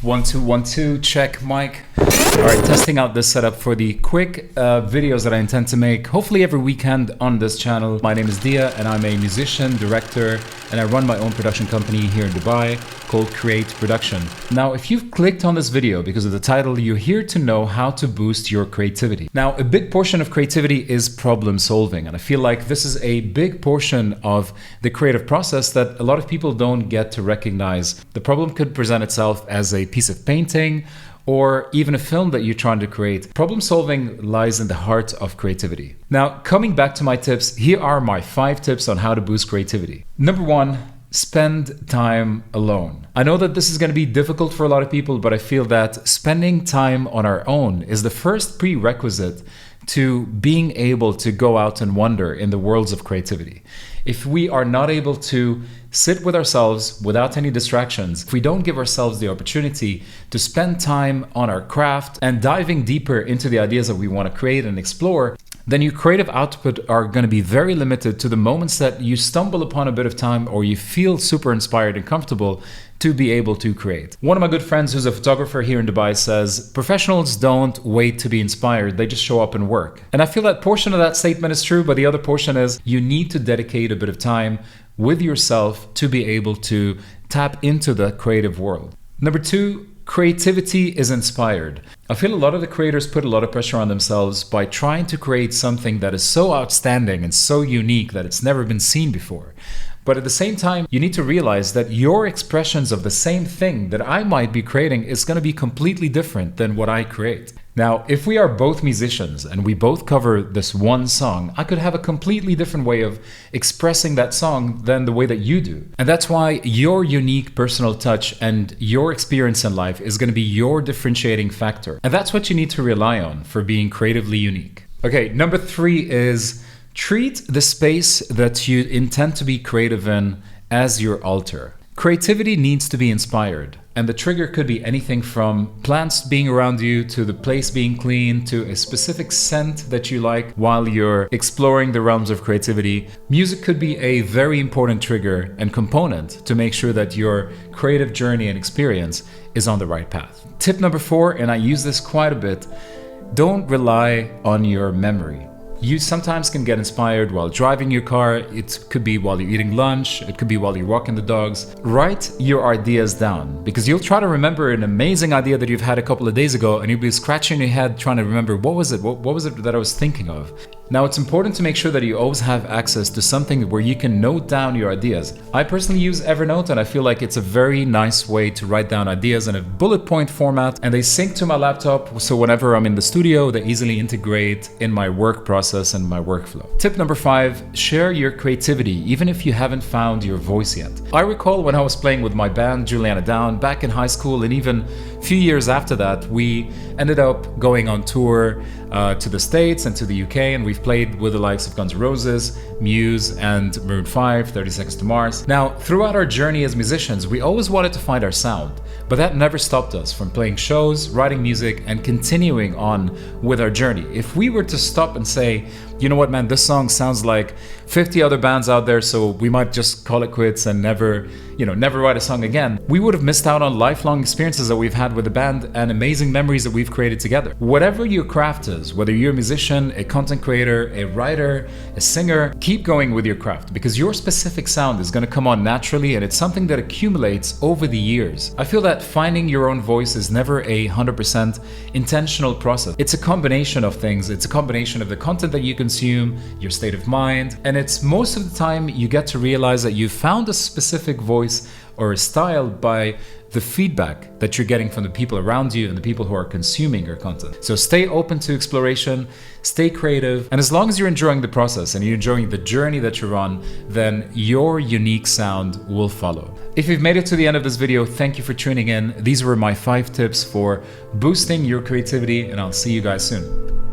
1 2 1 2 check mic. All right, testing out this setup for the quick videos that I intend to make hopefully every weekend on this channel. My name is Dia and I'm a musician, director, and I run my own production company here in Dubai called Create Production. Now, if you've clicked on this video because of the title, you're here to know how to boost your creativity. Now, a big portion of creativity is problem solving, and I feel like this is a big portion of the creative process that a lot of people don't get to recognize. The problem could present itself as a piece of painting or even a film that you're trying to create. Problem solving lies in the heart of creativity. Now, coming back to my tips, here are my 5 tips on how to boost creativity. Number 1, spend time alone. I know that this is going to be difficult for a lot of people, but I feel that spending time on our own is the first prerequisite to being able to go out and wander in the worlds of creativity. If we are not able to sit with ourselves without any distractions, if we don't give ourselves the opportunity to spend time on our craft and diving deeper into the ideas that we want to create and explore, then your creative output are going to be very limited to the moments that you stumble upon a bit of time or you feel super inspired and comfortable to be able to create. One of my good friends who's a photographer here in Dubai says, professionals don't wait to be inspired, they just show up and work. And I feel that portion of that statement is true, but the other portion is you need to dedicate a bit of time with yourself to be able to tap into the creative world. Number 2, creativity is inspired. I feel a lot of the creators put a lot of pressure on themselves by trying to create something that is so outstanding and so unique that it's never been seen before. But at the same time, you need to realize that your expressions of the same thing that I might be creating is going to be completely different than what I create. Now, if we are both musicians and we both cover this one song, I could have a completely different way of expressing that song than the way that you do. And that's why your unique personal touch and your experience in life is going to be your differentiating factor. And that's what you need to rely on for being creatively unique. Okay, number 3 is treat the space that you intend to be creative in as your altar. Creativity needs to be inspired, and the trigger could be anything from plants being around you to the place being clean to a specific scent that you like while you're exploring the realms of creativity. Music could be a very important trigger and component to make sure that your creative journey and experience is on the right path. Tip number 4, and I use this quite a bit, don't rely on your memory. You sometimes can get inspired while driving your car. It could be while you're eating lunch. It could be while you're walking the dogs. Write your ideas down because you'll try to remember an amazing idea that you've had a couple of days ago and you'll be scratching your head trying to remember what was it that I was thinking of. Now, it's important to make sure that you always have access to something where you can note down your ideas. I personally use Evernote and I feel like it's a very nice way to write down ideas in a bullet point format, and they sync to my laptop, so whenever I'm in the studio, they easily integrate in my work process and my workflow. Tip number 5, share your creativity even if you haven't found your voice yet. I recall when I was playing with my band Juliana Down back in high school, and even a few years after that, we ended up going on tour to the States and to the UK, and we've played with the likes of Guns N' Roses, Muse, and Maroon 5, 30 Seconds to Mars. Now, throughout our journey as musicians, we always wanted to find our sound, but that never stopped us from playing shows, writing music, and continuing on with our journey. If we were to stop and say, you know what, man, this song sounds like 50 other bands out there, so we might just call it quits and never write a song again, we would have missed out on lifelong experiences that we've had with the band and amazing memories that we've created together. Whatever your craft is, whether you're a musician, a content creator, a writer, a singer, keep going with your craft because your specific sound is going to come on naturally, and it's something that accumulates over the years. I feel that finding your own voice is never a 100% intentional process. It's a combination of things. It's a combination of the content that you consume, your state of mind, and it's most of the time you get to realize that you've found a specific voice or a style by the feedback that you're getting from the people around you and the people who are consuming your content. So stay open to exploration, stay creative, and as long as you're enjoying the process and you're enjoying the journey that you're on, then your unique sound will follow. If you've made it to the end of this video, thank you for tuning in. These were my 5 tips for boosting your creativity, and I'll see you guys soon.